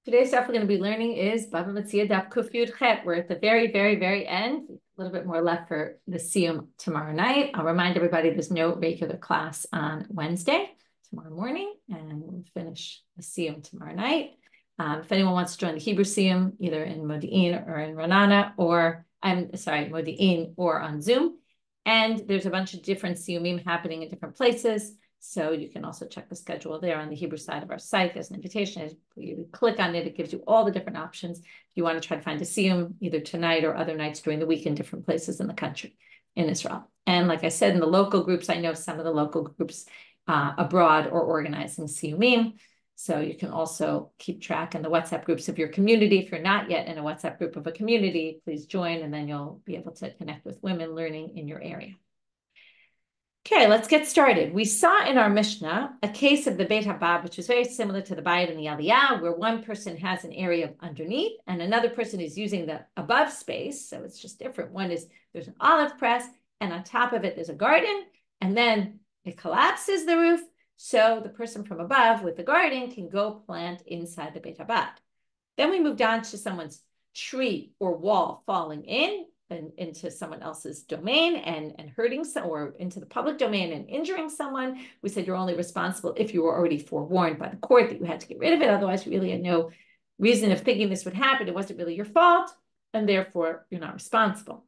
Today's stuff we're going to be learning is Bava Metzia Daf Kuf Yud Chet. We're at the very, very, very end. A little bit more left for the Siyum tomorrow night. I'll remind everybody there's no regular class on Wednesday, tomorrow morning, and we'll finish the Siyum tomorrow night. If anyone wants to join the Hebrew Siyum, either in Modi'in or in Ranana, or Modi'in or on Zoom. And there's a bunch of different Siyumim happening in different places. So you can also check the schedule there on the Hebrew side of our site. There's an invitation. You click on it. It gives you all the different options. If you want to try to find a siyum either tonight or other nights during the week in different places in the country, in Israel. And like I said, in the local groups, I know some of the local groups abroad are organizing siyumim. So you can also keep track in the WhatsApp groups of your community. If you're not yet in a WhatsApp group of a community, please join, and then you'll be able to connect with women learning in your area. Okay, let's get started. We saw in our Mishna a case of the Beit Habab, which was very similar to the Bayit and the Aliyah, where one person has an area underneath and another person is using the above space. So it's just different. One is there's an olive press, and on top of it, there's a garden, and then it collapses the roof. So the person from above with the garden can go plant inside the Beit Habab. Then we moved on to someone's tree or wall falling in and into someone else's domain and hurting some, or into the public domain and injuring someone. We said you're only responsible if you were already forewarned by the court that you had to get rid of it. Otherwise, you really had no reason of thinking this would happen. It wasn't really your fault, and therefore you're not responsible. Of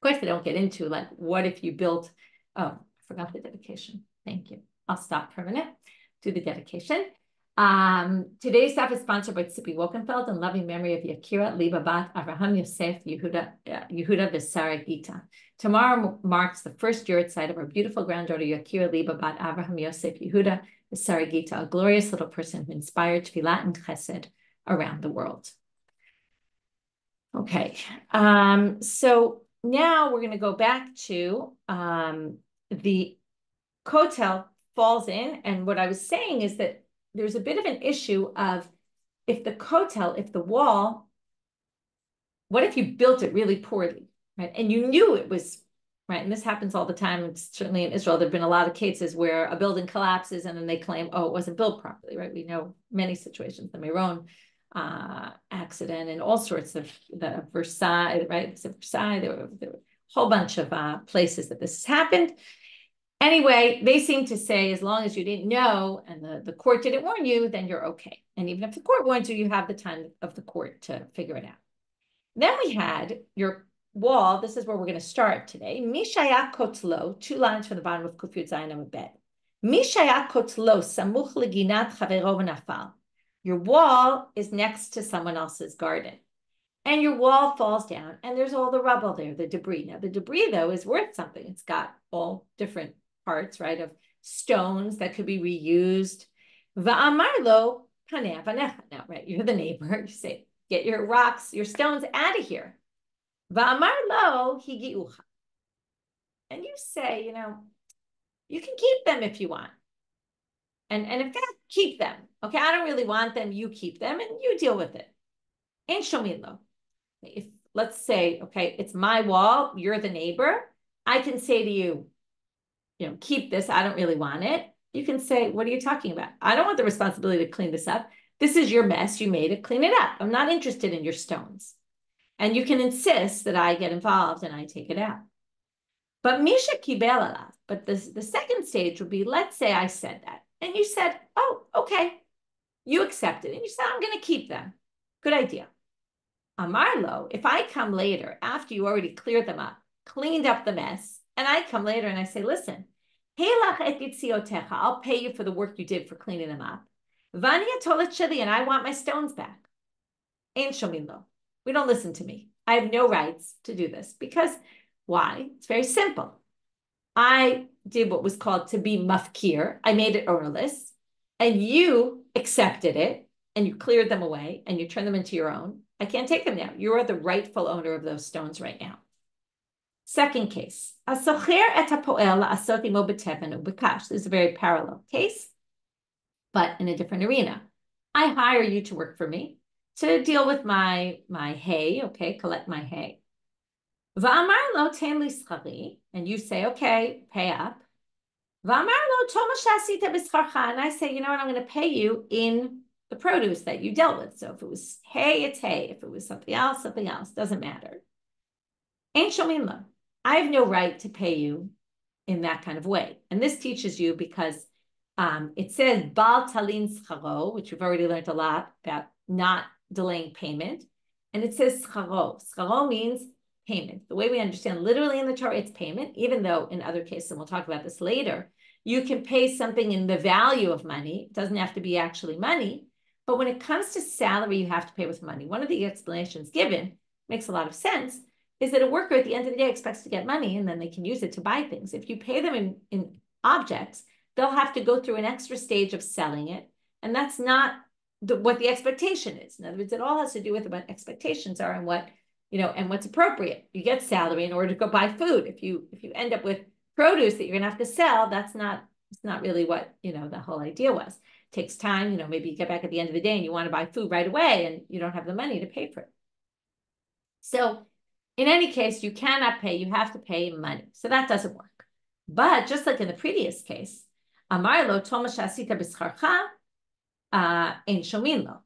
course, they don't get into like, what if you built, oh, I forgot the dedication. Thank you. I'll stop for a minute, do the dedication. Today's stuff is sponsored by Tzipi Wokenfeld in loving memory of Yakira Liba Bat Avraham Yosef Yehuda Vesara Gita. Tomorrow marks the first yahrzeit of our beautiful granddaughter Yakira Liba Bat Avraham Yosef Yehuda Vesara Gita, a glorious little person who inspired tefillah and chesed around the world. Okay, so now we're going to go back to the kotel falls in, and what I was saying is that there's a bit of an issue of if the wall, what if you built it really poorly, right? And you knew it was, right? And this happens all the time. It's certainly in Israel, there've been a lot of cases where a building collapses and then they claim, oh, it wasn't built properly, right? We know many situations, the Meron accident and all sorts of the Versailles, right? Versailles, there were a whole bunch of places that this has happened. Anyway, they seem to say as long as you didn't know and the court didn't warn you, then you're okay. And even if the court warns you, you have the time of the court to figure it out. Then we had your wall. This is where we're going to start today. Mishaya kotlo, 2 lines from the bottom of Kuf Yud Zayin Amud Bet. Mishaya kotlo samuch leginat chavero v'nafal. Your wall is next to someone else's garden. And your wall falls down, and there's all the rubble there, the debris. Now, the debris, though, is worth something. It's got all different parts, right, of stones that could be reused. Va'amarlo paneh vanecha. Now, right, you're the neighbor. You say, get your rocks, your stones out of here. Va'amarlo higiucha. And you say, you can keep them if you want. And in fact, keep them. Okay, I don't really want them. You keep them, and you deal with it. Ain't shomidlo. If let's say, okay, it's my wall, you're the neighbor, I can say to you, keep this, I don't really want it. You can say, what are you talking about? I don't want the responsibility to clean this up. This is your mess, you made it, clean it up. I'm not interested in your stones. And you can insist that I get involved and I take it out. But Misha kibel alav, but the second stage would be, let's say I said that, and you said, oh, okay, you accepted, and you said, I'm going to keep them. Good idea. Amarlo, if I come later after you already cleared them up, cleaned up the mess, and I come later and I say, listen, I'll pay you for the work you did for cleaning them up. Vania tolet sheli, and I want my stones back. Ain't shomilo. We don't listen to me. I have no rights to do this. Because why? It's very simple. I did what was called to be mafkir. I made it ownerless, and you accepted it, and you cleared them away, and you turned them into your own. I can't take them now. You are the rightful owner of those stones right now. Second case. This is a very parallel case, but in a different arena. I hire you to work for me to deal with my hay, okay, collect my hay. And you say, okay, pay up. And I say, you know what, I'm going to pay you in the produce that you dealt with. So if it was hay, it's hay. If it was something else, doesn't matter. Ain't shomim lo. I have no right to pay you in that kind of way. And this teaches you because it says bal talin scharo, which we've already learned a lot about not delaying payment. And it says scharo. Scharo means payment. The way we understand literally in the Torah, it's payment, even though in other cases, and we'll talk about this later, you can pay something in the value of money. It doesn't have to be actually money. But when it comes to salary, you have to pay with money. One of the explanations given makes a lot of sense, is that a worker at the end of the day expects to get money and then they can use it to buy things. If you pay them in objects, they'll have to go through an extra stage of selling it. And that's not what the expectation is. In other words, it all has to do with what expectations are and what, and what's appropriate. You get salary in order to go buy food. If you end up with produce that you're gonna have to sell, it's not really what, the whole idea was. It takes time, maybe you get back at the end of the day and you want to buy food right away and you don't have the money to pay for it. So in any case, you cannot pay, you have to pay money. So that doesn't work. But just like in the previous case, Amar lo toma shasita b'scharcha ein shomin lo.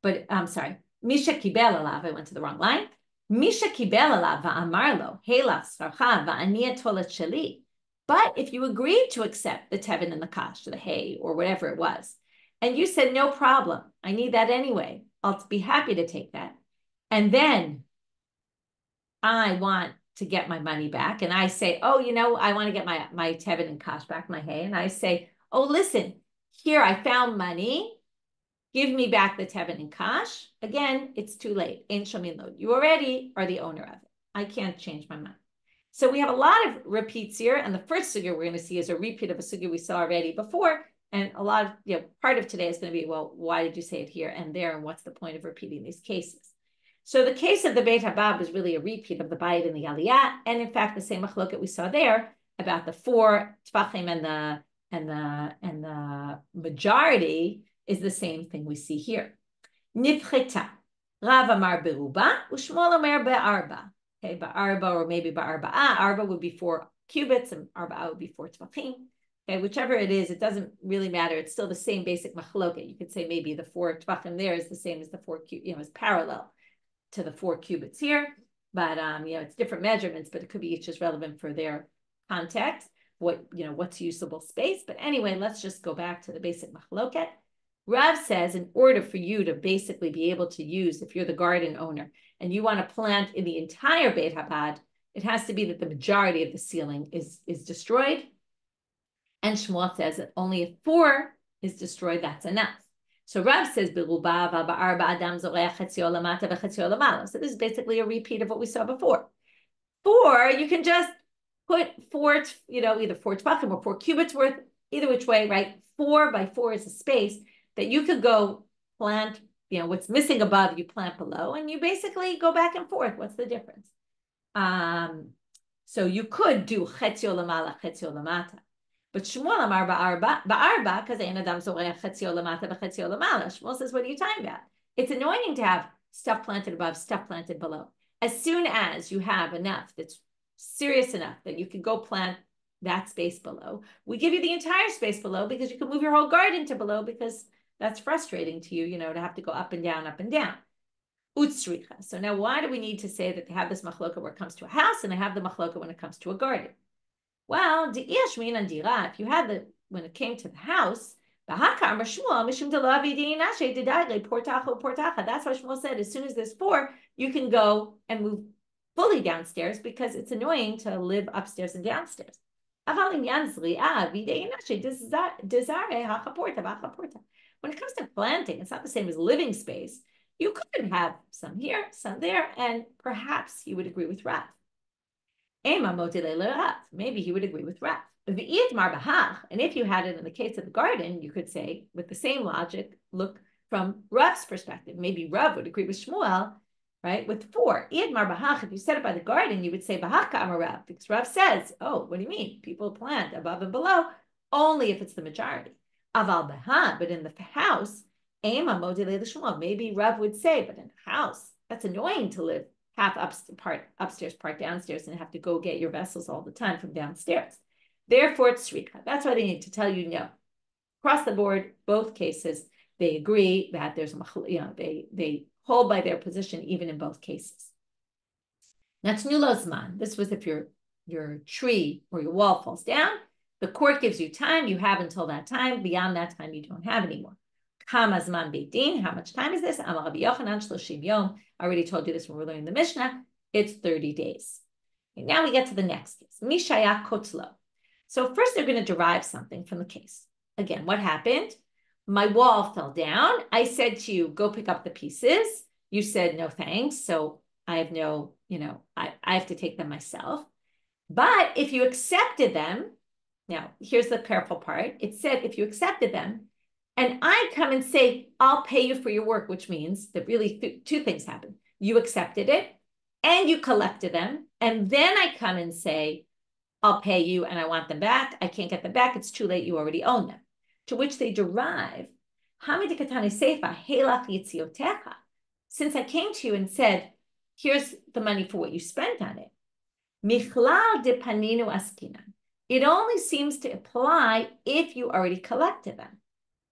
But I'm sorry, Misha kibel alav, I went to the wrong line. Misha kibel alav va'amar lo helach scharcha va'ani tolet sheli. But if you agreed to accept the tevin and the kash, or the hay, or whatever it was, and you said, no problem, I need that anyway, I'll be happy to take that. And then I want to get my money back. And I say, oh, I want to get my tevin and kash back, my hay. And I say, oh, listen, here, I found money. Give me back the tevin and kash. Again, it's too late. Ein shomin lo. You already are the owner of it. I can't change my mind. So we have a lot of repeats here. And the first sugya we're going to see is a repeat of a sugya we saw already before. And a lot of, part of today is going to be, well, why did you say it here and there? And what's the point of repeating these cases? So the case of the Beit Habab is really a repeat of the Bayit and the Aliyah, and in fact the same machloket we saw there about the 4 tvachim and the majority is the same thing we see here. Nifcheta, Rav Amar beruba, u'Shmuel Amar be'arba. Okay, be'arba or maybe be'arba'a. Arba would be 4 cubits and arba'a would be 4 tvachim. Okay, whichever it is, it doesn't really matter. It's still the same basic machloket. You could say maybe the 4 tvachim there is the same as the 4 cubits, is parallel to the 4 cubits here, but it's different measurements, but it could be each as relevant for their context, what's usable space. But anyway, let's just go back to the basic machloket. Rav says, in order for you to basically be able to use, if you're the garden owner and you want to plant in the entire Beit Habad, it has to be that the majority of the ceiling is destroyed. And Shmuel says that only if 4 is destroyed, that's enough. So Rav says, so this is basically a repeat of what we saw before. 4, you can just put 4, either 4 tvachim or 4 cubits worth, either which way, right? 4 by 4 is a space that you could go plant, what's missing above, you plant below, and you basically go back and forth. What's the difference? So you could do chetzio lamala, chetzio lamata. But Shmuel Amar ba'arba, because ein adam zorech chetzio lamata v'chetzio lamala. Shmuel says, what are you talking about? It's annoying to have stuff planted above, stuff planted below. As soon as you have enough that's serious enough that you can go plant that space below, we give you the entire space below because you can move your whole garden to below because that's frustrating to you, to have to go up and down, up and down. Utsricha. So now why do we need to say that they have this machloka where it comes to a house and they have the machloka when it comes to a garden? Well, if you had when it came to the house, that's why Shmuel said, as soon as there's 4, you can go and move fully downstairs because it's annoying to live upstairs and downstairs. When it comes to planting, it's not the same as living space. You could have some here, some there, and perhaps you would agree with Rav. Maybe he would agree with Rav. And if you had it in the case of the garden, you could say, with the same logic, look from Rav's perspective. Maybe Rav would agree with Shmuel, right? With 4. If you set it by the garden, you would say Bahaka Amar Rav, because Rav says, oh, what do you mean? People plant above and below only if it's the majority. Aval Baha, but in the house, maybe Rav would say, but in the house, that's annoying to live half upstairs, part downstairs, and have to go get your vessels all the time from downstairs. Therefore, it's shrika. That's why they need to tell you no. Across the board, both cases, they agree that there's they hold by their position even in both cases. That's nulozman. This was if your tree or your wall falls down, the court gives you time. You have until that time. Beyond that time, you don't have anymore. Kamazman beitin. How much time is this? Amar Rabbi Yochanan 30 yom. I already told you this when we were learning the Mishnah. It's 30 days. Okay, now we get to the next case. Mishaya kotlo. So first they're going to derive something from the case. Again, what happened? My wall fell down. I said to you, go pick up the pieces. You said, no, thanks. So I have no, I have to take them myself. But if you accepted them, now here's the careful part. It said, if you accepted them and I come and say, I'll pay you for your work, which means that really two things happen. You accepted it and you collected them. And then I come and say, I'll pay you and I want them back. I can't get them back. It's too late. You already own them. To which they derive, since I came to you and said, here's the money for what you spent on it. It only seems to apply if you already collected them.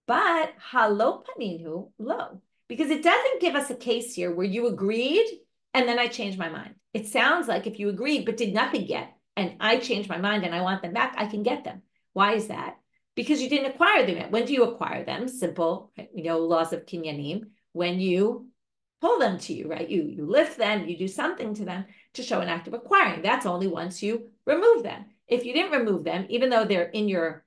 But halo paninu lo, because it doesn't give us a case here where you agreed and then I changed my mind. It sounds like if you agreed but did nothing yet, and I changed my mind and I want them back, I can get them. Why is that? Because you didn't acquire them yet. When do you acquire them? Simple, laws of kinyanim. When you pull them to you, right? You lift them, you do something to them to show an act of acquiring. That's only once you remove them. If you didn't remove them, even though they're in your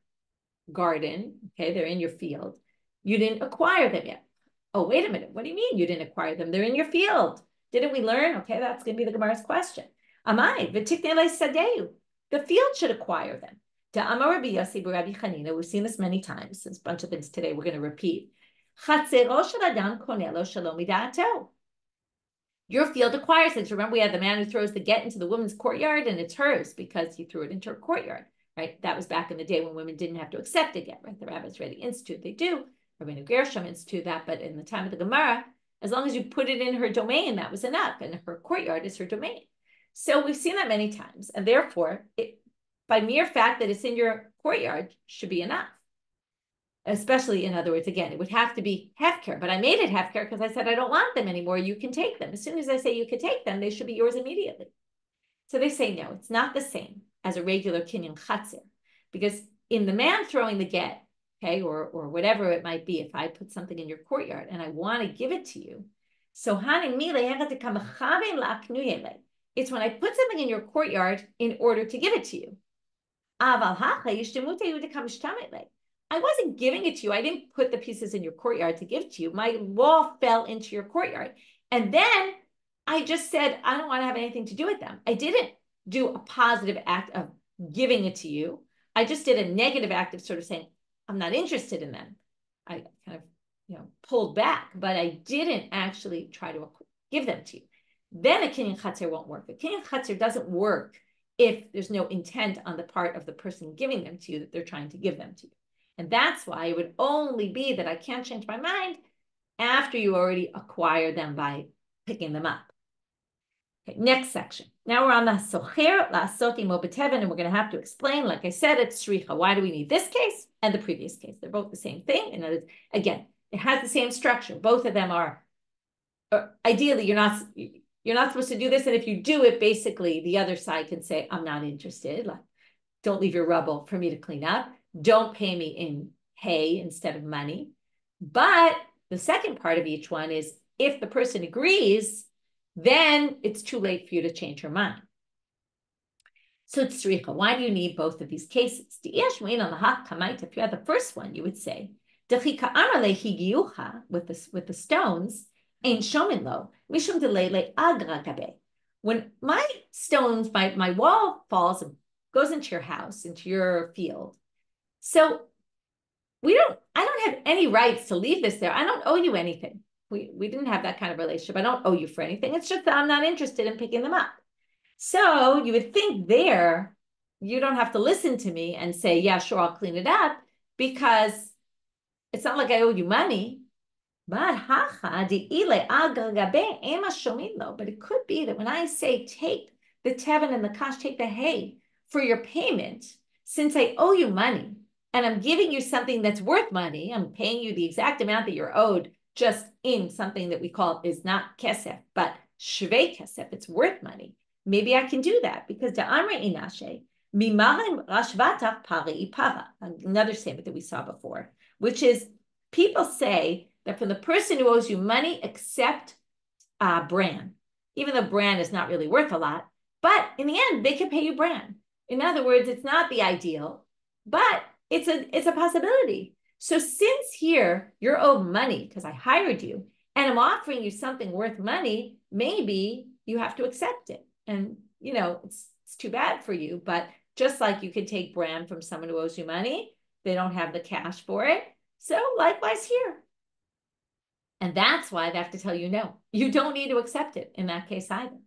garden, okay, they're in your field, you didn't acquire them yet. Oh, wait a minute. What do you mean you didn't acquire them? They're in your field. Didn't we learn? Okay, that's going to be the Gemara's question. Amai, v'tiknei sadeu. The field should acquire them. Amar Rabbi Yossi b'Rabbi Chanina. We've seen this many times. There's a bunch of things today we're going to repeat. Chatzero shel adam konelo shelo midato. Your field acquires it. Remember, we had the man who throws the get into the woman's courtyard, and it's hers because he threw it into her courtyard, right? That was back in the day when women didn't have to accept a get, right? The rabbis ready institute, they do. Rabbeinu Gershom institute that, but in the time of the Gemara, as long as you put it in her domain, that was enough, and her courtyard is her domain. So we've seen that many times, and therefore, by mere fact that it's in your courtyard should be enough. Especially, in other words, again, it would have to be hefker, but I made it hefker because I said I don't want them anymore. You can take them. As soon as I say you can take them, they should be yours immediately. So they say, no, it's not the same as a regular kinyan chatzir, because in the man throwing the get, okay, or whatever it might be, if I put something in your courtyard and I want to give it to you, so it's when I put something in your courtyard in order to give it to you. I wasn't giving it to you. I didn't put the pieces in your courtyard to give to you. My wall fell into your courtyard. And then I just said, I don't want to have anything to do with them. I didn't do a positive act of giving it to you. I just did a negative act of sort of saying, I'm not interested in them. I kind of, pulled back, but I didn't actually try to give them to you. Then a kinyan chatzir won't work. A kinyan chatzir doesn't work if there's no intent on the part of the person giving them to you that they're trying to give them to you. And that's why it would only be that I can't change my mind after you already acquire them by picking them up. Okay, next section. Now we're on the socher la'asot imo b'teven, and we're going to have to explain, like I said, it's shricha. Why do we need this case and the previous case? They're both the same thing. And again, it has the same structure. Both of them are, ideally, you're not supposed to do this. And if you do it, basically, the other side can say, I'm not interested. Like, don't leave your rubble for me to clean up. Don't pay me in hay instead of money. But the second part of each one is if the person agrees, then it's too late for you to change your mind. So it's tzricha. Why do you need both of these cases? If you had the first one, you would say, with the stones, ain't shomin lo, mishum delele agra gabe. When my stones, my wall falls and goes into your house, into your field. So I don't have any rights to leave this there. I don't owe you anything. We didn't have that kind of relationship. I don't owe you for anything. It's just that I'm not interested in picking them up. So you would think there, you don't have to listen to me and say, yeah, sure, I'll clean it up, because it's not like I owe you money. But it could be that when I say take the teven and the kash, take the hay for your payment, since I owe you money, and I'm giving you something that's worth money, I'm paying you the exact amount that you're owed just in something that we call is not kesef, but shvei kesef, it's worth money. Maybe I can do that because da'amre inashe, mimarim rashvata pari ipara, another statement that we saw before, which is people say that from the person who owes you money, accept bran, even though bran is not really worth a lot, but in the end, they can pay you bran. In other words, it's not the ideal, but it's a possibility. So since here you're owed money because I hired you and I'm offering you something worth money, maybe you have to accept it. And, it's too bad for you, but just like you could take bran from someone who owes you money, they don't have the cash for it. So likewise here. And that's why they have to tell you no. You don't need to accept it in that case either.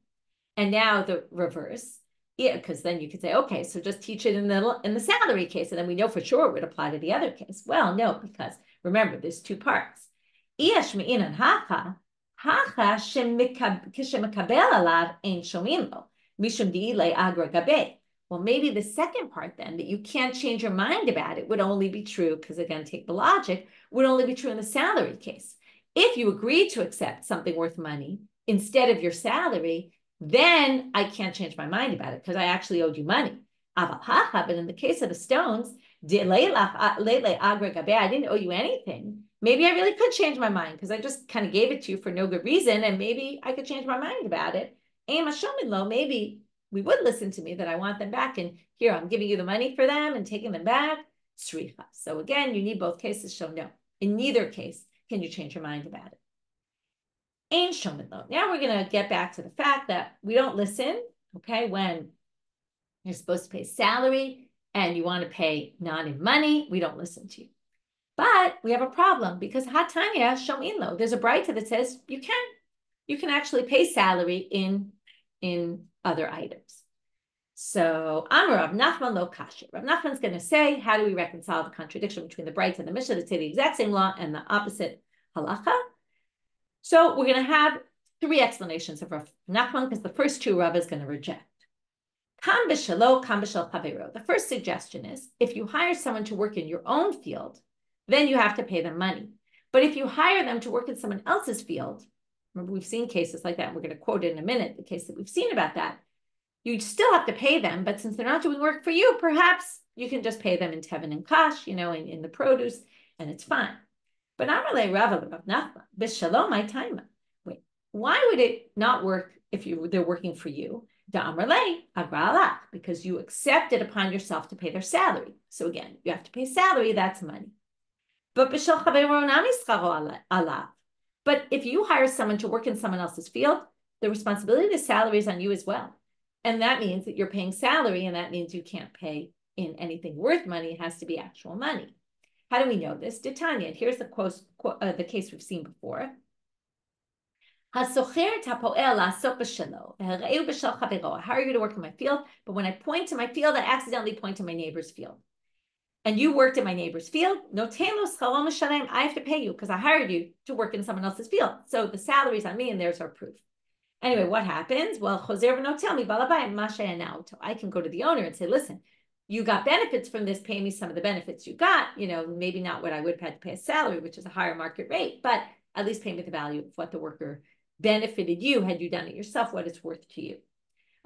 And now the reverse. Yeah, because then you could say, okay, so just teach it in the salary case, and then we know for sure it would apply to the other case. Well, no, because remember, there's two parts. Well, maybe the second part then, that you can't change your mind about it, would only be true, because again, take the logic, would only be true in the salary case. If you agree to accept something worth money instead of your salary, then I can't change my mind about it because I actually owed you money. But in the case of the stones, I didn't owe you anything. Maybe I really could change my mind because I just kind of gave it to you for no good reason, and maybe I could change my mind about it. Maybe we would listen to me that I want them back, and here I'm giving you the money for them and taking them back. Sricha. So again, you need both cases show no. In neither case can you change your mind about it. Now we're going to get back to the fact that we don't listen, okay, when you're supposed to pay salary and you want to pay not in money, we don't listen to you. But we have a problem because Hatanya Shominlo, there's a braita that says you can actually pay salary in other items. So Amar Rav Nachman lo kasha. Rav Nachman's going to say, how do we reconcile the contradiction between the braita and the Mishna that say the exact same law and the opposite halakha? So we're going to have three explanations of Rav Nachman because the first two Rav is going to reject. Kam b'shelo, kam b'shel chavero. The first suggestion is if you hire someone to work in your own field, then you have to pay them money. But if you hire them to work in someone else's field, remember we've seen cases like that, and we're going to quote it in a minute, the case that we've seen about that, you still have to pay them, but since they're not doing work for you, perhaps you can just pay them in tevin and kash, in the produce, and it's fine. But Amalei Rav Nachman, b'shalom my time. Wait, why would it not work if they're working for you? Da'amalei agralach, because you accepted upon yourself to pay their salary. So again, you have to pay salary, that's money. But b'shal chavero nami scharo alav. But if you hire someone to work in someone else's field, the responsibility of the salary is on you as well. And that means that you're paying salary, and that means you can't pay in anything worth money. It has to be actual money. How do we know this? Tanya, here's the case we've seen before. I hire you to work in my field, but when I point to my field, I accidentally point to my neighbor's field. And you worked in my neighbor's field, I have to pay you because I hired you to work in someone else's field. So the salary's on me, and there's our proof. Anyway, what happens? Well, tell me, I can go to the owner and say, listen, you got benefits from this, pay me some of the benefits you got, maybe not what I would have had to pay a salary, which is a higher market rate, but at least pay me the value of what the worker benefited you had you done it yourself, what it's worth to you.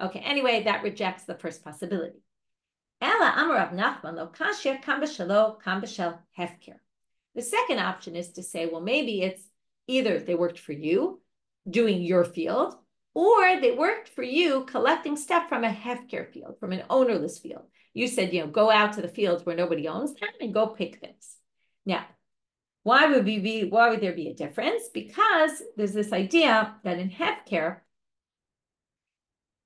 Okay, anyway, that rejects the first possibility. The second option is to say, well, maybe it's either they worked for you doing your field, or they worked for you collecting stuff from a hefker field, from an ownerless field. You said, go out to the fields where nobody owns them and go pick things. Now, why would there be a difference? Because there's this idea that in hefker,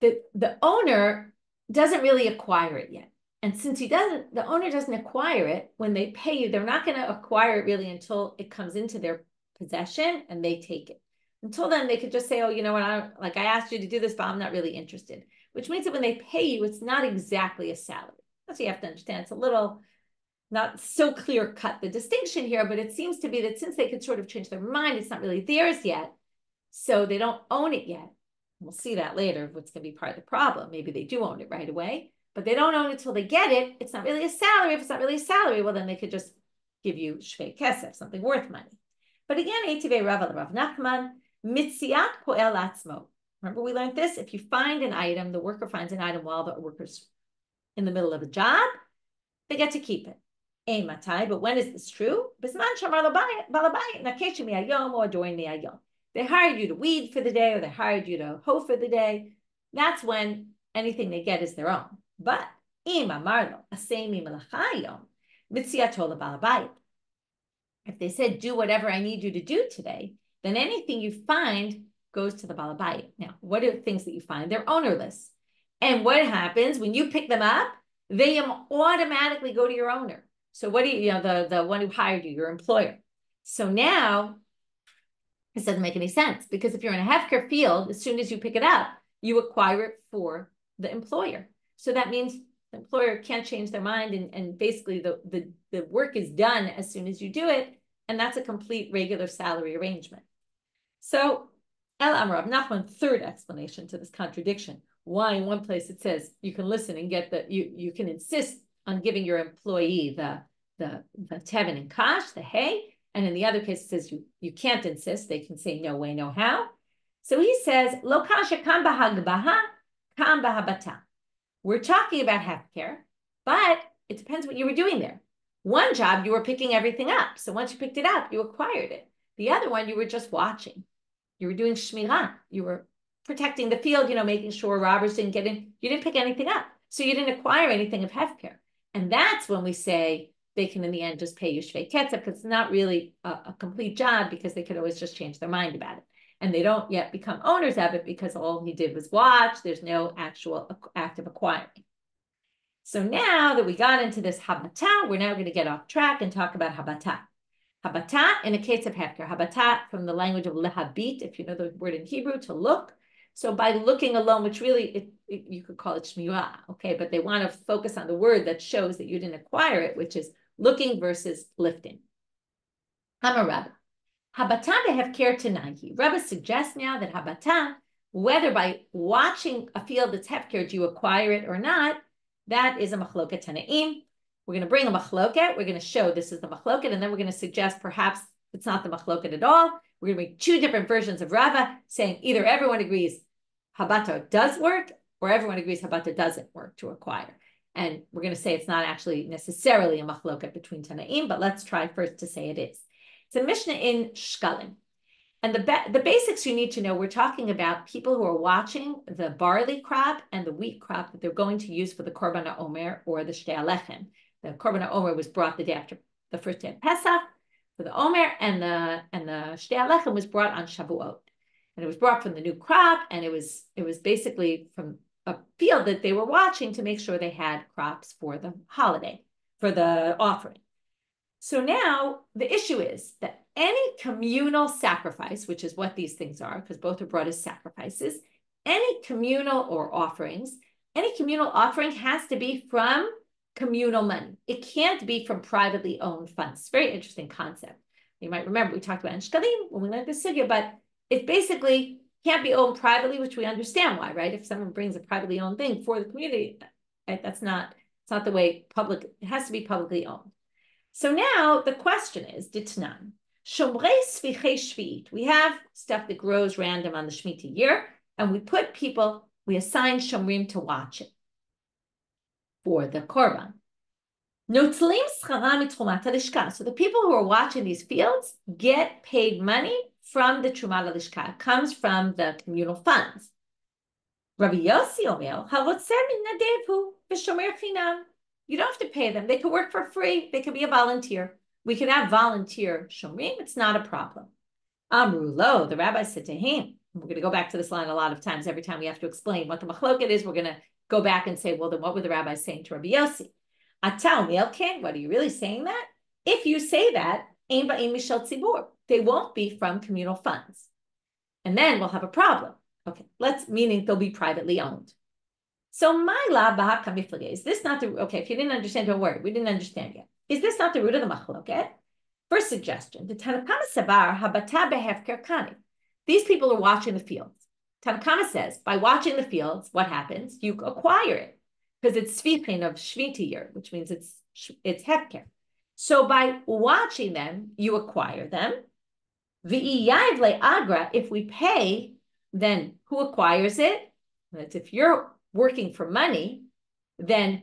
the owner doesn't really acquire it yet. And since the owner doesn't acquire it, when they pay you, they're not going to acquire it really until it comes into their possession and they take it. Until then, they could just say, oh, you know what, I asked you to do this, but I'm not really interested. Which means that when they pay you, it's not exactly a salary. That's what you have to understand. It's a little not so clear cut, the distinction here, but it seems to be that since they could sort of change their mind, it's not really theirs yet. So they don't own it yet. We'll see that later, what's going to be part of the problem. Maybe they do own it right away. but they don't own it until they get it. It's not really a salary. If it's not really a salary, well, then they could just give you shvei kesef, something worth money. But again, Eitivei Rav Nachman, Metzia poel atzmo. Remember, we learned this. If you find an item, the worker finds an item while the worker's in the middle of a job, they get to keep it. Ein matai, but when is this true? Bisman shamar balabayit nakeshim miyayom, or during miyayom. They hired you to weed for the day, or they hired you to hoe for the day. That's when anything they get is their own. But im amarlo asemi melachayom mitzia tola balabayit. If they said, do whatever I need you to do today, then anything you find goes to the balabayit. Now, what are the things that you find? They're ownerless. And what happens when you pick them up? They automatically go to your owner. So what do you know, the one who hired you, your employer. So now this doesn't make any sense, because if you're in a hefker field, as soon as you pick it up, you acquire it for the employer. So that means the employer can't change their mind, and basically the work is done as soon as you do it, and that's a complete regular salary arrangement. So El Amar Rav Nachman, third explanation to this contradiction. Why in one place it says you can listen and get you can insist on giving your employee the tevin and kash, the hay, and in the other case it says you can't insist. They can say no way, no how. So he says lo kasha kam bahagbaha kam bahabata. We're talking about hefker, but it depends what you were doing there. One job you were picking everything up, so once you picked it up, you acquired it. The other one you were just watching. You were doing shmirah. You were protecting the field, making sure robbers didn't get in. You didn't pick anything up. So you didn't acquire anything of hefker. And that's when we say they can, in the end, just pay you shvei ketzef, because it's not really a complete job, because they could always just change their mind about it. And they don't yet become owners of it, because all he did was watch. There's no actual act of acquiring. So now that we got into this habata, we're now going to get off track and talk about habata. Habata in a case of hefker. Habata from the language of lehabit, if you know the word in Hebrew, to look. So by looking alone, which really, you could call it shmiwa, okay? But they want to focus on the word that shows that you didn't acquire it, which is looking versus lifting. Hamarabba. Habata behefker tanahi. Rabba suggests now that habata, whether by watching a field that's hefker, do you acquire it or not, that is a machloket tanaim. We're going to bring a machloket. We're going to show this is the machloket, and then we're going to suggest perhaps it's not the machloket at all. We're going to make two different versions of Rava, saying either everyone agrees habata does work, or everyone agrees habata doesn't work to acquire. And we're going to say it's not actually necessarily a machloket between Tanaim, but let's try first to say it is. It's a Mishna in Shkalim. And the basics you need to know, we're talking about people who are watching the barley crop and the wheat crop that they're going to use for the Korban HaOmer or the Shtei HaLechem. The Korban HaOmer was brought the day after the first day of Pesach for the Omer, and the Shtei HaLechem was brought on Shavuot. And it was brought from the new crop, and it was basically from a field that they were watching to make sure they had crops for the holiday, for the offering. So now the issue is that any communal sacrifice, which is what these things are, because both are brought as sacrifices, any communal or offerings, any communal offering has to be from communal money. It can't be from privately owned funds. It's a very interesting concept. You might remember we talked about in Shkalim when we learned the sugya, but it basically can't be owned privately, which we understand why, right? If someone brings a privately owned thing for the community, right, it's not the way it has to be publicly owned. So now the question is, Ditnan, Shomrei Svichei Shvi'it. We have stuff that grows random on the Shemitah year, and we assign Shomrim to watch it for the Korban. Notlim Scharam Mitrumat HaLishka. So the people who are watching these fields get paid money from the Trumat HaLishka. It comes from the communal funds. Rabbi Yossi Omer, Harotzeh Minadevu V'Shomer Chinam. You don't have to pay them. They could work for free. They could be a volunteer. We could have volunteer shomrim. It's not a problem. Amru lo, the rabbi said to him, we're going to go back to this line a lot of times. Every time we have to explain what the machloket is, we're going to go back and say, well, then what were the rabbis saying to Rabbi Yossi? Atal mielkin, what are you really saying that? If you say that, ein ba'im mishel tzibur, they won't be from communal funds. And then we'll have a problem. Okay, meaning they'll be privately owned. So my la b'haka miflage, is this not the, okay, if you didn't understand, don't worry, we didn't understand yet. Is this not the root of the machloket? First suggestion, the Tanakama Savar habata behefker kani. These people are watching the fields. Tanakama says, by watching the fields, what happens? You acquire it. because it's svichin of shviti year, which means it's hefker. So by watching them, you acquire them. V'iyav le'agra, if we pay, then who acquires it? That's if you're working for money, then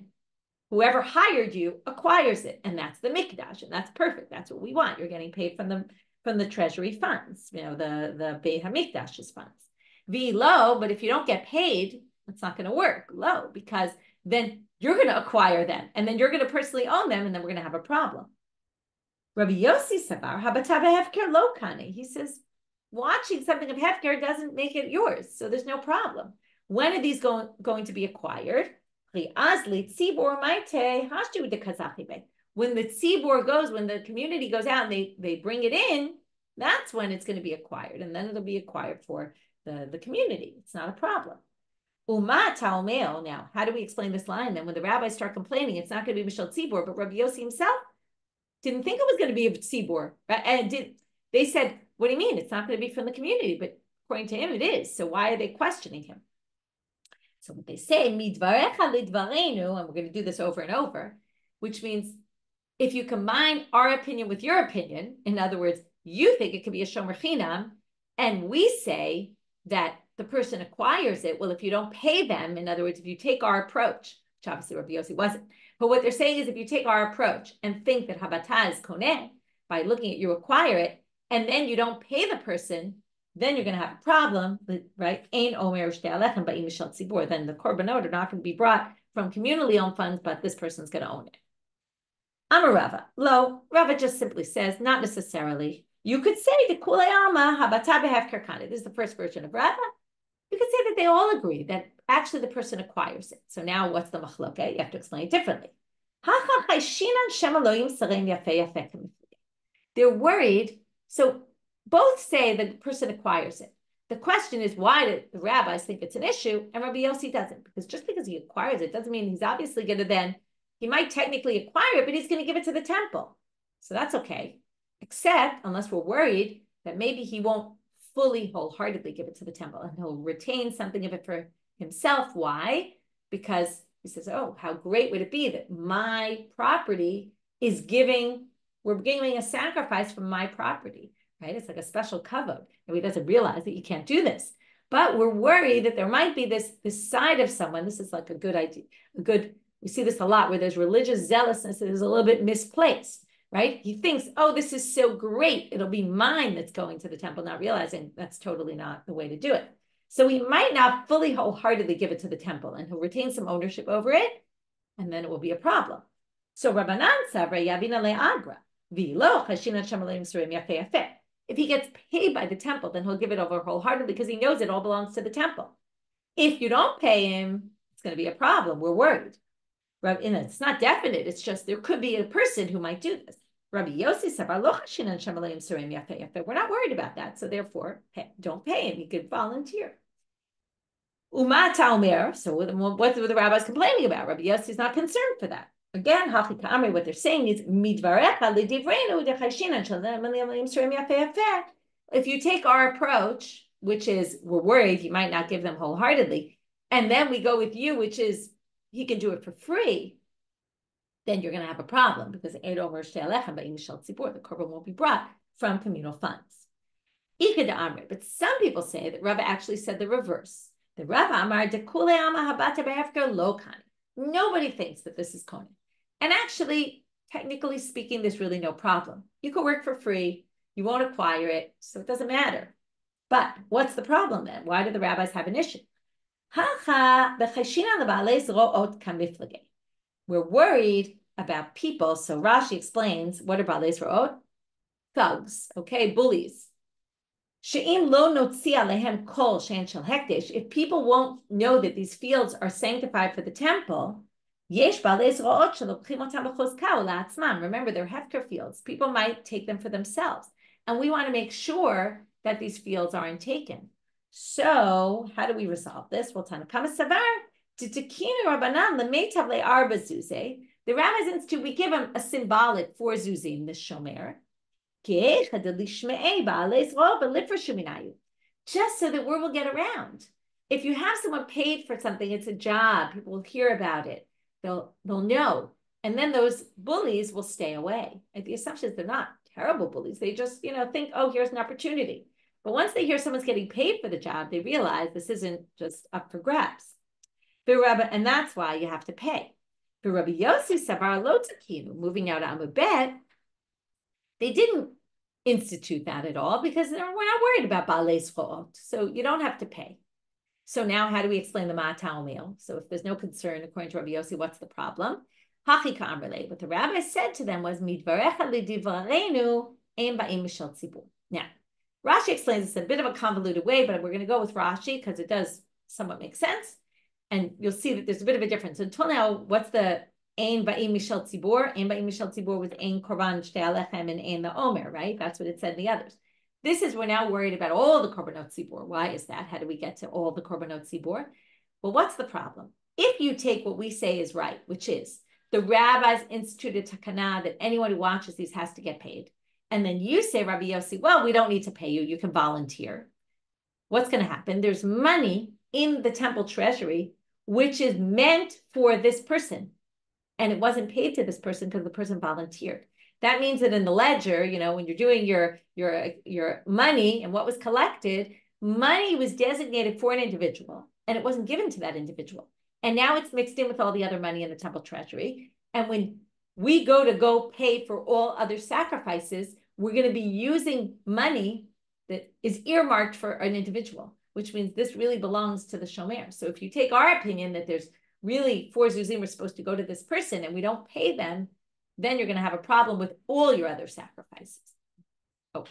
whoever hired you acquires it, and that's the mikdash, and that's perfect. That's what we want. You're getting paid from the treasury funds, the Beit HaMikdash's funds. Low, but if you don't get paid, it's not going to work. Low, because then you're going to acquire them, and then you're going to personally own them, and then we're going to have a problem. Rabbi Yossi Sabar, Habatabe Hefker Lo Kane. He says, watching something of Hefker doesn't make it yours, so there's no problem. When are these going to be acquired? When the tzibor goes, when the community goes out and they bring it in, that's when it's going to be acquired, and then it'll be acquired for the community. It's not a problem. Now, how do we explain this line then? When the rabbis start complaining, it's not going to be Mishal Tzibor, but Rabbi Yossi himself didn't think it was going to be a tzibor. Right? And they said, what do you mean? It's not going to be from the community, but according to him, it is. So why are they questioning him? So what they say, midvarecha lidvareinu, and we're going to do this over and over, which means if you combine our opinion with your opinion, in other words, you think it could be a shomer chinam, and we say that the person acquires it, well, if you don't pay them, in other words, if you take our approach, which obviously Rabbi Yossi wasn't, but what they're saying is if you take our approach and think that habata is koneh, by looking at you acquire it, and then you don't pay the person, then you're going to have a problem, right? Ein omer shtei alechem ba'im mishal tzibur. Then the korbanot are not going to be brought from communally owned funds, but this person's going to own it. Amar Rava. Lo, Rava just simply says, not necessarily. You could say the kulei alma habata behefker kana. This is the first version of Rava. You could say that they all agree that actually the person acquires it. So now what's the machloket? You have to explain it differently. They're worried. So both say the person acquires it. The question is, why do the rabbis think it's an issue and Rabbi Yossi doesn't? Because just because he acquires it doesn't mean he's obviously going to then, he might technically acquire it, but he's going to give it to the temple. So that's okay. Except unless we're worried that maybe he won't fully wholeheartedly give it to the temple and he'll retain something of it for himself. Why? Because he says, oh, how great would it be that my property is we're giving a sacrifice from my property. Right? It's like a special kavod. And he doesn't realize that you can't do this. But we're worried that there might be this side of someone. This is like a good idea. We see this a lot where there's religious zealousness that is a little bit misplaced, right? He thinks, oh, this is so great. It'll be mine that's going to the temple, not realizing that's totally not the way to do it. So he might not fully wholeheartedly give it to the temple and he'll retain some ownership over it. And then it will be a problem. So Rabbanan Savra Yavina Le'agra. V'lo Chashinan Shamalim Surim Yafeh Yafeh. If he gets paid by the temple, then he'll give it over wholeheartedly because he knows it all belongs to the temple. If you don't pay him, it's going to be a problem. We're worried. And it's not definite. It's just there could be a person who might do this. Rabbi Yossi said, we're not worried about that. So therefore, don't pay him. You could volunteer. Umata Omer. So what were the rabbis complaining about? Rabbi Yossi is not concerned for that. Again, what they're saying is, if you take our approach, which is we're worried he might not give them wholeheartedly, and then we go with you, which is he can do it for free, then you're going to have a problem because the korban won't be brought from communal funds. But some people say that Rava actually said the reverse. The Rava Amar de kule ama habata behefker lo kani. Nobody thinks that this is kohen. And actually, technically speaking, there's really no problem. You can work for free. You won't acquire it, so it doesn't matter. But what's the problem then? Why do the rabbis have an issue? We're worried about people. So Rashi explains, what are Baalei Zro'ot? Thugs, okay, bullies. If people won't know that these fields are sanctified for the temple, remember, they're hefker fields. People might take them for themselves. And we want to make sure that these fields aren't taken. So how do we resolve this? Well, the rabbis institute, we give them a symbolic 4 zuzim, this shomer, just so that word will get around. if you have someone paid for something, it's a job, people will hear about it, they'll know. And then those bullies will stay away. And the assumption is they're not terrible bullies. They just, think, oh, here's an opportunity. But once they hear someone's getting paid for the job, they realize this isn't just up for grabs. And that's why you have to pay. For Rabbi Yossi Savar Lotzakinu, moving out on Amubet, they didn't institute that at all because we're not worried about Baalei Zchot. So you don't have to pay. So now how do we explain the Ma'atal meal? So if there's no concern, according to Rabbi Yossi, what's the problem? Hachika Amrele. What the rabbi said to them was, Midvarecha lidivarenu ein ba'im mishal tzibur. Now, Rashi explains this in a bit of a convoluted way, but we're going to go with Rashi because it does somewhat make sense. And you'll see that there's a bit of a difference. Until now, what's the ein ba'im mishal tzibur? Ein ba'im mishal tzibur was ein korban shtei alechem and ein the omer, right? That's what it said in the others. This is, we're now worried about all the korbanot tzibur. Why is that? How do we get to all the korbanot tzibur? Well, what's the problem? If you take what we say is right, which is the rabbis instituted takana that anyone who watches these has to get paid, and then you say, Rabbi Yossi, well, we don't need to pay you. You can volunteer. What's going to happen? There's money in the temple treasury, which is meant for this person. And it wasn't paid to this person because the person volunteered. That means that in the ledger, when you're doing your money and what was collected, money was designated for an individual and it wasn't given to that individual. And now it's mixed in with all the other money in the temple treasury. And when we go pay for all other sacrifices, we're going to be using money that is earmarked for an individual, which means this really belongs to the shomer. So if you take our opinion that there's really 4 zuzim are supposed to go to this person and we don't pay them, then you're going to have a problem with all your other sacrifices. Oh.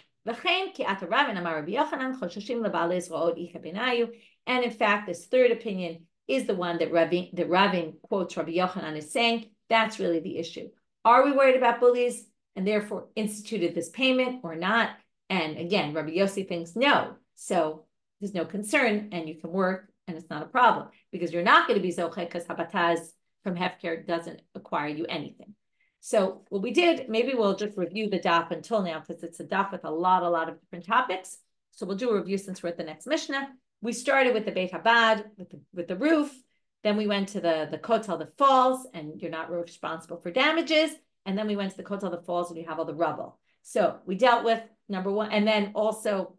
And in fact, this third opinion is the one that Ravin quotes Rabbi Yochanan as saying, that's really the issue. Are we worried about bullies and therefore instituted this payment or not? And again, Rabbi Yossi thinks no. So there's no concern and you can work and it's not a problem because you're not going to be zoche because habataz from hefker doesn't acquire you anything. So what we did, maybe we'll just review the daf until now because it's a daf with a lot of different topics. So we'll do a review since we're at the next Mishna. We started with the Beit Habad, with the roof. Then we went to the kotel that falls and you're not responsible for damages. And then we went to the kotel that falls and you have all the rubble. So we dealt with number one. And then also,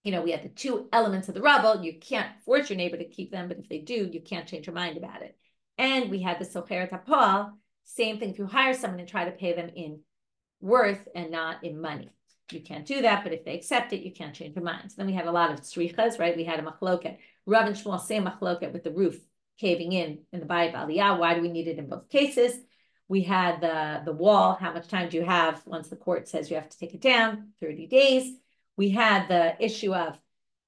we had the 2 elements of the rubble. You can't force your neighbor to keep them, but if they do, you can't change your mind about it. And we had the socheret hapal. Same thing if you hire someone and try to pay them in worth and not in money. You can't do that, but if they accept it, you can't change your mind. So then we had a lot of tzrichas, right? We had a machloket. Rav and Shmuel, same machloket with the roof caving in the Bayit Aliyah. Why do we need it in both cases? We had the wall. How much time do you have once the court says you have to take it down? 30 days. We had the issue of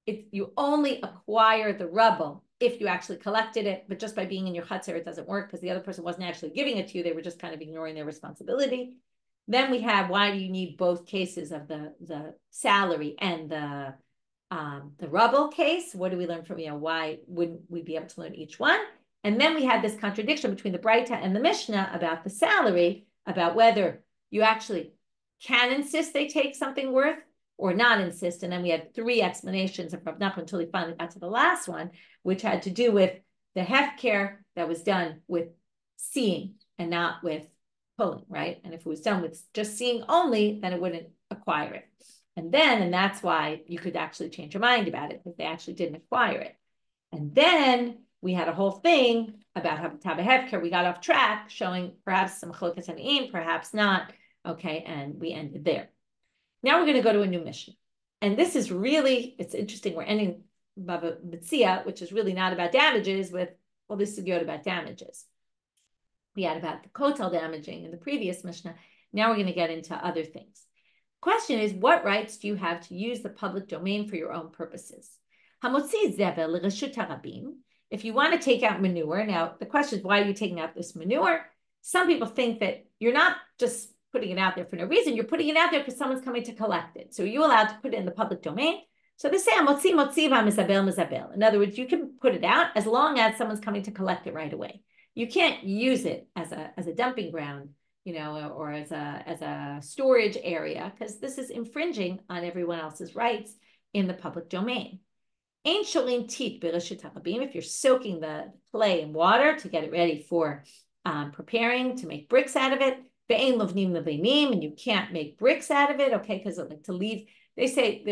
if you only acquire the rubble if you actually collected it, but just by being in your chutzner, it doesn't work because the other person wasn't actually giving it to you. They were just kind of ignoring their responsibility. Then we have, why do you need both cases of the salary and the rubble case? What do we learn from, why wouldn't we be able to learn each one? And then we had this contradiction between the braita and the Mishna about the salary, about whether you actually can insist they take something worth or not insist. And then we had 3 explanations of Rav Nachman until we finally got to the last one, which had to do with the hefker that was done with seeing and not with pulling, right? And if it was done with just seeing only, then it wouldn't acquire it. And that's why you could actually change your mind about it, because they actually didn't acquire it. And then we had a whole thing about Habitaba hefker. We got off track, showing perhaps some chlokas and perhaps not. Okay, and we ended there. Now we're going to go to a new Mishnah. And this is really, it's interesting. We're ending Bava Metzia, which is really not about damages with, well, this is good about damages. We had about the kotel damaging in the previous Mishnah. Now we're going to get into other things. Question is, what rights do you have to use the public domain for your own purposes? Hamotzi zevel l'reshut harabim. If you want to take out manure, now the question is, why are you taking out this manure? Some people think that you're not just putting it out there for no reason. You're putting it out there because someone's coming to collect it. So are you allowed to put it in the public domain? So they say, motzi mizabel. In other words, you can put it out as long as someone's coming to collect it right away. You can't use it as a dumping ground, or as a storage area, because this is infringing on everyone else's rights in the public domain. Ain't sholim tit bereshit harabim. If you're soaking the clay in water to get it ready for preparing to make bricks out of it, ve'ein lovnim levenim, and you can't make bricks out of it, okay? Because like to leave, they say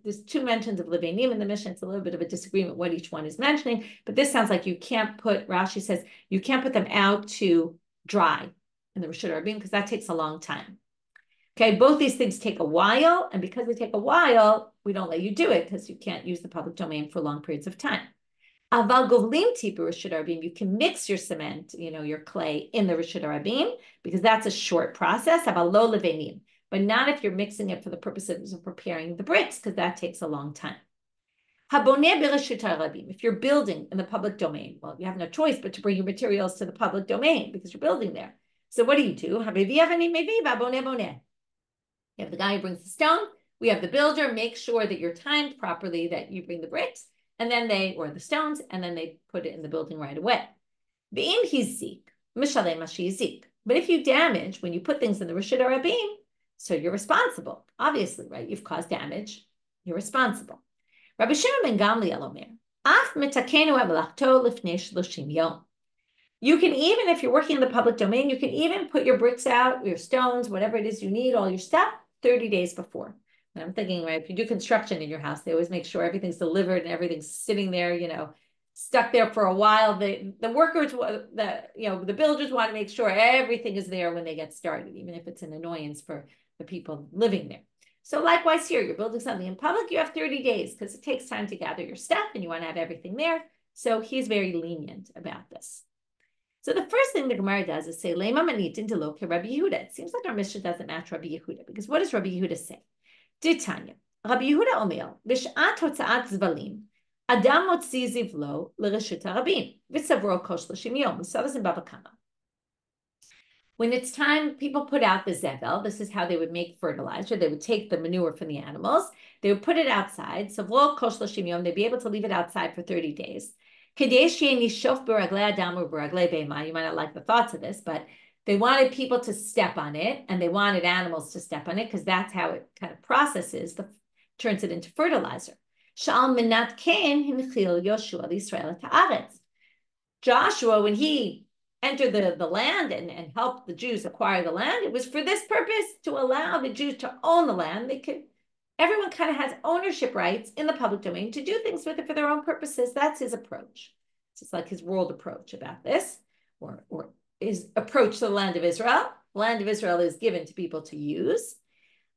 there's two mentions of levenim in the Mishnah. It's a little bit of a disagreement what each one is mentioning, but this sounds like you can't put. Rashi says you can't put them out to dry in the Rishut Rabim because that takes a long time. Okay, both these things take a while, and because they take a while, we don't let you do it because you can't use the public domain for long periods of time. Aval govlim tipu Rishut Rabim, you can mix your cement, your clay in the Rishut Rabim because that's a short process. Aval lo levenim, but not if you're mixing it for the purposes of preparing the bricks because that takes a long time. Haboneh bereshut harabim, if you're building in the public domain, well, you have no choice but to bring your materials to the public domain because you're building there. So what do? Habevi avanim mevi v'aboneh boneh. You have the guy who brings the stone. We have the builder. Make sure that you're timed properly, that you bring the bricks, and then or the stones, and then they put it in the building right away. V'im hizik, mishalem mashizik. But if you damage, when you put things in the Rishut Rabim, so you're responsible. Obviously, right? You've caused damage. You're responsible. Rabbi Shimon ben Gamliel omer, af mitakenu emelachto lifnei 30 yom. You can even, if you're working in the public domain, you can even put your bricks out, your stones, whatever it is you need, all your stuff, 30 days before. And I'm thinking, right, if you do construction in your house, they always make sure everything's delivered and everything's sitting there, stuck there for a while. The workers, the builders want to make sure everything is there when they get started, even if it's an annoyance for the people living there. So likewise here, you're building something in public, you have 30 days because it takes time to gather your stuff and you want to have everything there. So he's very lenient about this. So the first thing the Gemara does is say, Lema manitin delo ke Rabbi Yehuda. It seems like our Mishnah doesn't match Rabbi Yehuda because what does Rabbi Yehuda say? Ditanya, Rabbi Yehuda omer, b'shat hotzaat zvalim, adam motzi zivlo l'reshut harabim, v'tzavro kol 30 yom. We saw this in Bava Kama. When it's time, people put out the zevel. This is how they would make fertilizer. They would take the manure from the animals. They would put it outside. Savro kol 30 yom. They'd be able to leave it outside for 30 days. You might not like the thoughts of this, but they wanted people to step on it and they wanted animals to step on it because that's how it kind of processes, turns it into fertilizer. Joshua, when he entered the land and helped the Jews acquire the land, it was for this purpose, to allow the Jews to own the land. Everyone kind of has ownership rights in the public domain to do things with it for their own purposes. That's his approach. It's like his world approach about this, or his approach to the land of Israel. The land of Israel is given to people to use.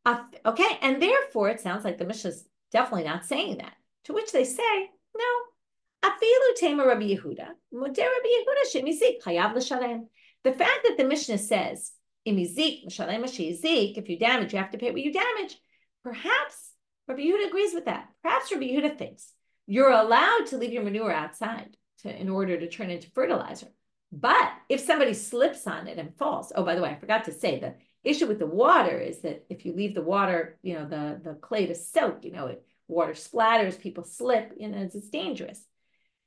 Okay, and therefore it sounds like the Mishnah is definitely not saying that. To which they say, no. Afilu tema Rabbi Yehuda, modeh Rabbi Yehuda shemizik chayav l'shalem. The fact that the Mishnah says imizik m'shalem mashizik, if you damage, you have to pay what you damage. Perhaps Rabbi Yehuda agrees with that. Perhaps Rabbi Yehuda thinks you're allowed to leave your manure outside in order to turn into fertilizer. But if somebody slips on it and falls, oh, by the way, I forgot to say, the issue with the water is that if you leave the water, the clay to soak, water splatters, people slip, it's dangerous.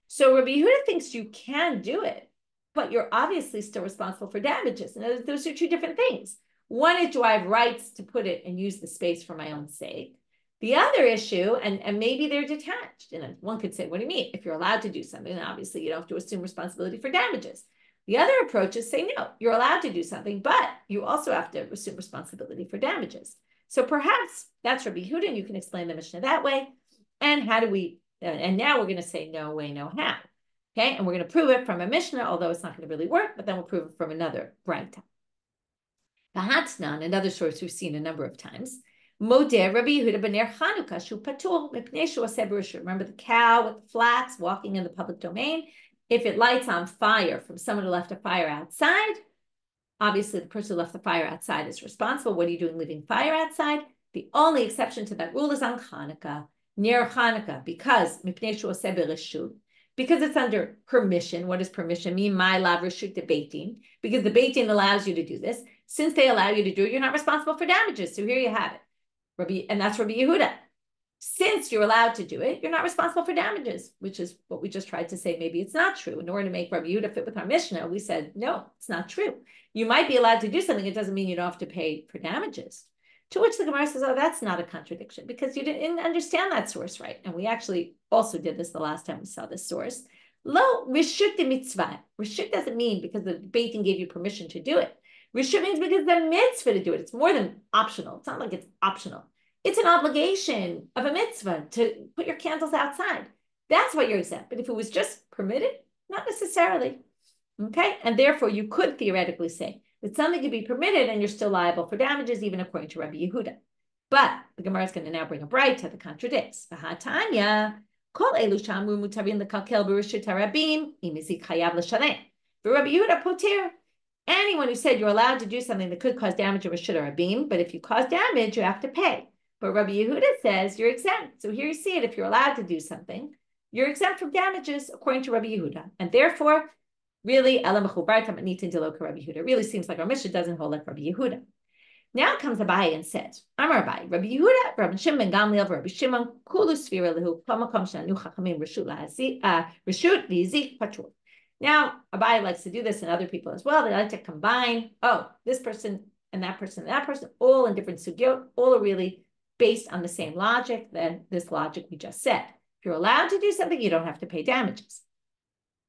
So Rabbi Yehuda thinks you can do it, but you're obviously still responsible for damages. And those are two different things. One is, do I have rights to put it and use the space for my own sake? The other issue, and maybe they're detached. And one could say, what do you mean? If you're allowed to do something, then obviously you don't have to assume responsibility for damages. The other approach is say, no, you're allowed to do something, but you also have to assume responsibility for damages. So perhaps that's Rabbi Yehuda, and you can explain the Mishnah that way. And now we're going to say no way, no how. Okay, and we're going to prove it from a Mishnah, although it's not going to really work, but then we'll prove it from another braita. Hadran, another source we've seen a number of times. Modeh Rabbi Yehuda b'ner Chanukah shu patur mipnei shu aseh b'reshut. Remember the cow with the flax walking in the public domain? If it lights on fire from someone who left a fire outside, obviously the person who left the fire outside is responsible. What are you doing leaving fire outside? The only exception to that rule is on Chanukah, near Chanukah, because mipnei shu aseh b'reshut. Because it's under permission. What does permission mean? My lav reshut the beitin. Because the beitin allows you to do this. Since they allow you to do it, you're not responsible for damages. So here you have it. And that's Rabbi Yehuda. Since you're allowed to do it, you're not responsible for damages, which is what we just tried to say. Maybe it's not true. In order to make Rabbi Yehuda fit with our Mishnah, we said, no, it's not true. You might be allowed to do something. It doesn't mean you don't have to pay for damages. To which the Gemara says, oh, that's not a contradiction because you didn't understand that source right. And we actually also did this the last time we saw this source. Lo reshut de mitzvah. Reshut doesn't mean because the Beit Din gave you permission to do it. Reshut means because the mitzvah to do it. It's more than optional. It's not like it's optional. It's an obligation of a mitzvah to put your candles outside. That's why you're exempt. But if it was just permitted, not necessarily. Okay? And therefore, you could theoretically say that something could be permitted and you're still liable for damages, even according to Rabbi Yehuda. But the Gemara is going to now bring a braita that contradicts. V'hatanya, kol elu shamru mutarin lekalkel b'rishut harabim, im izik chayav l'shalem. Rabbi Yehuda poter. Anyone who said you're allowed to do something that could cause damage of rishut harabim, but if you cause damage, you have to pay. But Rabbi Yehuda says you're exempt. So here you see it. If you're allowed to do something, you're exempt from damages according to Rabbi Yehuda. And therefore, really, it really seems like our Mishnah doesn't hold like Rabbi Yehuda. Now comes Abai and says, Amar Abai, Rabbi Yehuda, Rabbi Shimon, Gamliel, Rabbi Shimon, Kulu Sfira Lehu, Kamakom Shanu Chachamim, Reshut V'Yizik Patur. Now, Abai likes to do this and other people as well. They like to combine, this person and that person, all in different sugyot, all are really based on the same logic, then this logic we just said. If you're allowed to do something, you don't have to pay damages.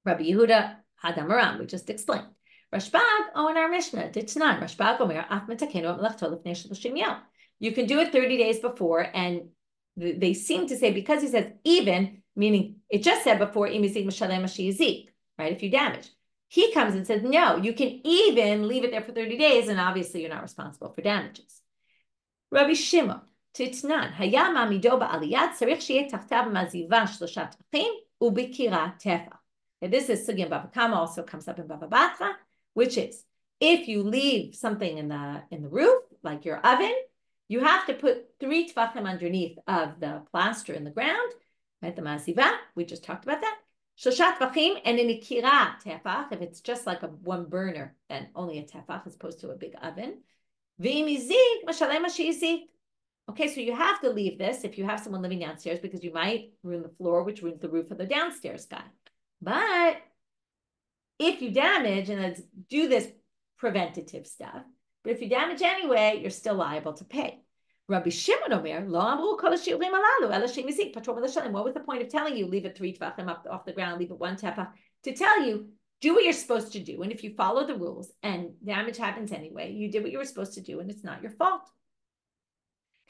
Rabbi Yehuda, Hadamaram, we just explained. Rashbag, in our Mishna, Ditnan, Rashbag Omer, Af Metakenu Melachto Lifnei Shloshim Yom. You can do it 30 days before, and they seem to say, because he says even, meaning it just said before, Im Yizik Mishalem Mashiyizik, right, if you damage. He comes and says, no, you can even leave it there for 30 days, and obviously you're not responsible for damages. Rabbi Shimon, Titnan, Hayam Amido Ba'aliyat, Tzarich Sheyeh Tachtav Maziva Shlosha Tvachim, Ubikira Tefach. This is Sugya Bava Kama, also comes up in Bava Batra, which is if you leave something in the roof, like your oven, you have to put 3 tvachim underneath of the plaster in the ground, right? The maziva, we just talked about that. Shoshat tvachim, and in ikira tefach, if it's just like a one burner, then only a tefach as opposed to a big oven. V'imizik mashalem mashizik. Okay, so you have to leave this if you have someone living downstairs because you might ruin the floor, which ruins the roof of the downstairs guy. But if you damage, and let's do this preventative stuff, but if you damage anyway, you're still liable to pay. Rabbi Shimon Omer, lo amru kol hashiurim alalu, ela she'im yizik patro l'shalem. What was the point of telling you, leave it 3 tvachim up off the ground, leave it 1 tefach? To tell you, do what you're supposed to do. And if you follow the rules and damage happens anyway, you did what you were supposed to do and it's not your fault.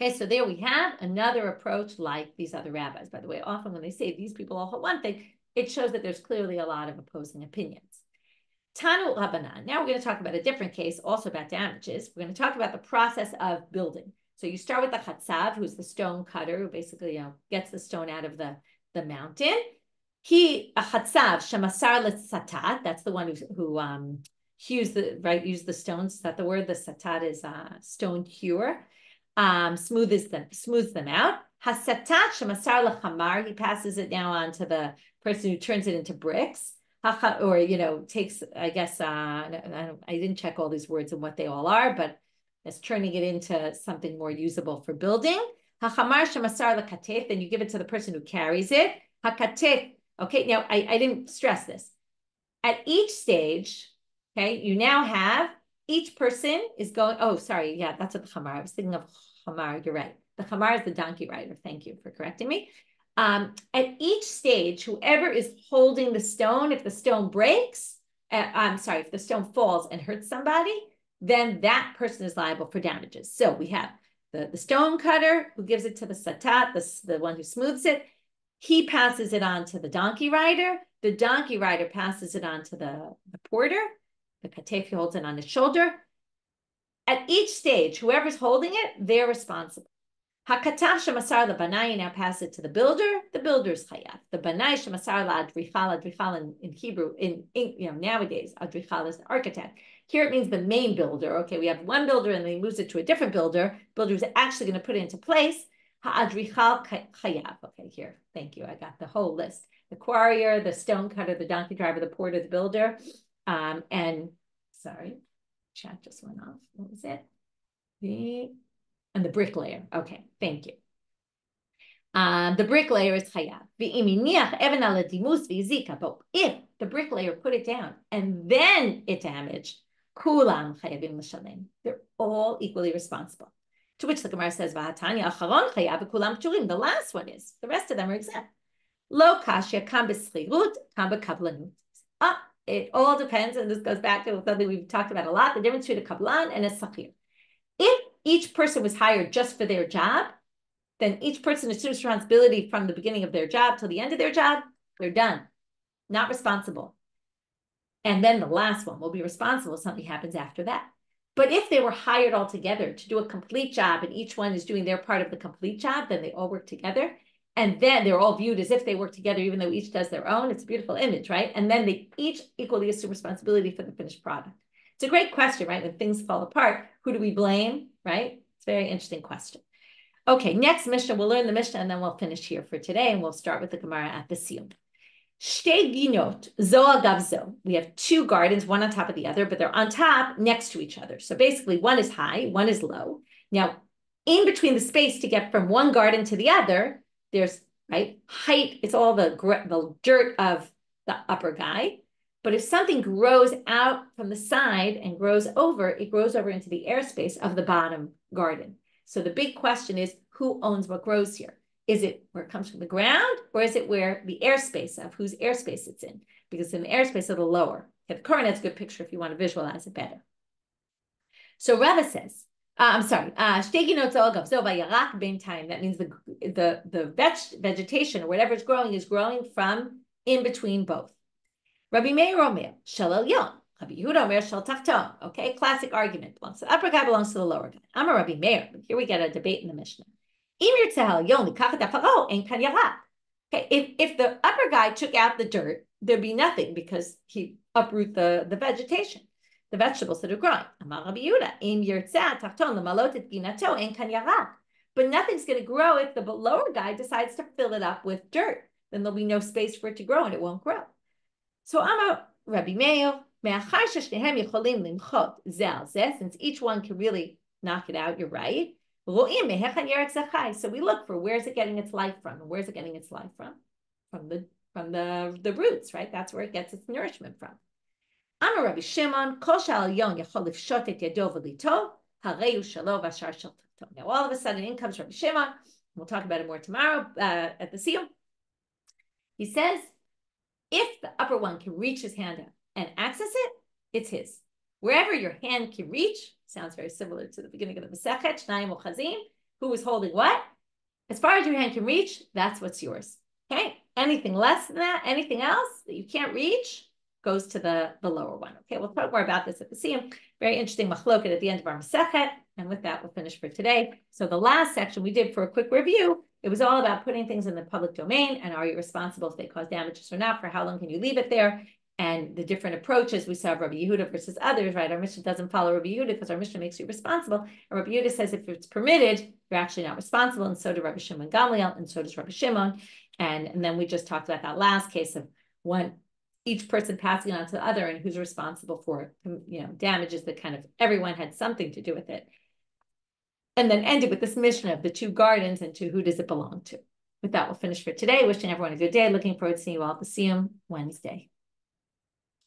Okay, so there we have another approach like these other rabbis. By the way, often when they say these people all hold one thing, it shows that there's clearly a lot of opposing opinions. Tanu Rabbanan. Now we're going to talk about a different case, also about damages. We're going to talk about the process of building. So you start with the chatzav, who's the stone cutter, who basically gets the stone out of the mountain. A chatzav shemasar l'satat. That's the one who used the stones. Is that the word? The satat is stone hewer. Smooths them out. Hasatat shemasar l'chamar. He passes it now on to the person who turns it into bricks, or takes. I guess I didn't check all these words and what they all are, but it's turning it into something more usable for building. Hachamar shemasar l'katef. Then you give it to the person who carries it. Hakatef. Okay. Now I didn't stress this. At each stage, okay, you now have each person is going. Oh, sorry. Yeah, that's what the chamar. I was thinking of chamar. You're right. The chamar is the donkey rider. Thank you for correcting me. At each stage, whoever is holding the stone, if the stone breaks, if the stone falls and hurts somebody, then that person is liable for damages. So we have the stone cutter who gives it to the satat, the one who smooths it. He passes it on to the donkey rider. The donkey rider passes it on to the porter. The katef holds it on his shoulder. At each stage, whoever's holding it, they're responsible. Hakatav shemasar lebanai now pass it to the builder. The builder is chayav. The banai shemasar adrichal in Hebrew nowadays adrichal is the architect. Here it means the main builder. Okay, we have one builder and then he moves it to a different builder. Builder is actually going to put it into place. Ha'adrichal chayav. Okay, here, thank you. I got the whole list. The quarrier, the stone cutter, the donkey driver, the porter, the builder, and sorry, chat just went off. What was it? And the bricklayer. Okay, thank you. The bricklayer is chayav. But if the bricklayer put it down and then it damaged, kulam chayavim l'shalem. They're all equally responsible. To which the Gemara says, "V'hatanya acharon chayav v'kulam p'turim." The last one is. The rest of them are exempt. Lo kashya kam b'schirut kam b'kablanut. It all depends, and this goes back to something we've talked about a lot: the difference between a kablan and a sachir. If each person was hired just for their job, then each person assumes responsibility from the beginning of their job till the end of their job. They're done, not responsible. And then the last one will be responsible if something happens after that. But if they were hired all together to do a complete job and each one is doing their part of the complete job, then they all work together. And then they're all viewed as if they work together, even though each does their own. It's a beautiful image, right? And then they each equally assume responsibility for the finished product. It's a great question, right? When things fall apart, who do we blame, right? It's a very interesting question. Okay, next Mishnah, we'll learn the Mishnah and then we'll finish here for today. And we'll start with the Gemara at the Siyum. Shtei ginot, zo agav zo. We have two gardens, one on top of the other, but they're on top next to each other. So basically one is high, one is low. Now, in between the space to get from one garden to the other, there's, right, height. It's all the dirt of the upper guy. But if something grows out from the side and grows over, it grows over into the airspace of the bottom garden. So the big question is, who owns what grows here? Is it where it comes from the ground, or is it where the airspace of whose airspace it's in? Because in the airspace of the lower. Okay, the courtyard is a good picture if you want to visualize it better. So Rava says, that means the vegetation or whatever is growing from in between both. Rabbi Meir Omer, Shel Elyon. Rabbi Yehuda Omer, Shel Tachton. Okay, classic argument. Belongs to the upper guy, belongs to the lower guy. I'm a Rabbi Meir. Here we get a debate in the Mishnah. Okay, if the upper guy took out the dirt, there'd be nothing because he uproot the vegetation, the vegetables that are growing. But nothing's going to grow if the lower guy decides to fill it up with dirt. Then there'll be no space for it to grow and it won't grow. So I'm a Rabbi Meir, since each one can really knock it out, you're right. So we look for where's it getting its life from, and where's it getting its life from? From the roots, right? That's where it gets its nourishment from. I'm a Rabbi Shimon. Now all of a sudden in comes Rabbi Shimon. We'll talk about it more tomorrow at the Siyum. He says, if the upper one can reach his hand out and access it, it's his. Wherever your hand can reach, sounds very similar to the beginning of the Masechet, Shnayim Uchazim, who is holding what? As far as your hand can reach, that's what's yours. Okay? Anything less than that, anything else that you can't reach, goes to the lower one. Okay, we'll talk more about this at the Siyum. Very interesting machloket at the end of our Masechet. And with that, we'll finish for today. So the last section we did for a quick review, it was all about putting things in the public domain and are you responsible if they cause damages or not, for how long can you leave it there? And the different approaches we saw of Rabbi Yehuda versus others, right? Our Mishnah doesn't follow Rabbi Yehuda because our Mishnah makes you responsible. And Rabbi Yehuda says if it's permitted, you're actually not responsible. And so do Rabbi Shimon Gamliel, and so does Rabbi Shimon. And then we just talked about that last case of each person passing on to the other and who's responsible for, damages that kind of everyone had something to do with it. And then ended with this Mishnah of the two gardens and to who does it belong to. With that, we'll finish for today. Wishing everyone a good day. Looking forward to seeing you all at the Siyum Wednesday.